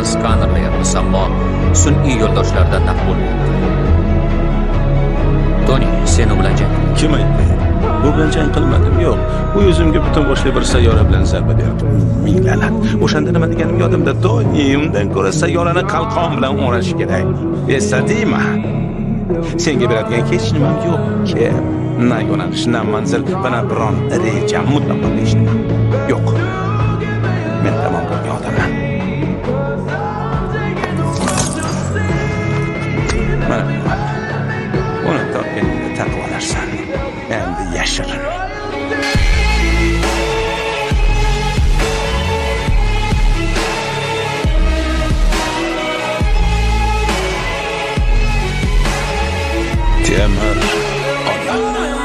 hayotimni skanerlayapmiz, ammo sun'iy yo'ldoshlardan naf bo'lmayapti. Toni, sen u bilan jang qilding. Kim aytdi? Bu bilan jang qilmadim, yo'q. U o'zimga butun boshli bir sayyora bilan zarba berdi. Ming la'nat. O'shanda nima deganim yodimda, Toni, undan ko'ra sayyorani qalqon bilan o'rash kerak. Esladingmi? Senga beradigan hech nimam yo'q. Kim? Na yo'nalish, na manzil va na biron reja mutlaqo hech nima. Yo'q. Men tamom bo'lgan odamman. Mana uni topganingda taqib olarsan. Endi yashirin. Temir odam.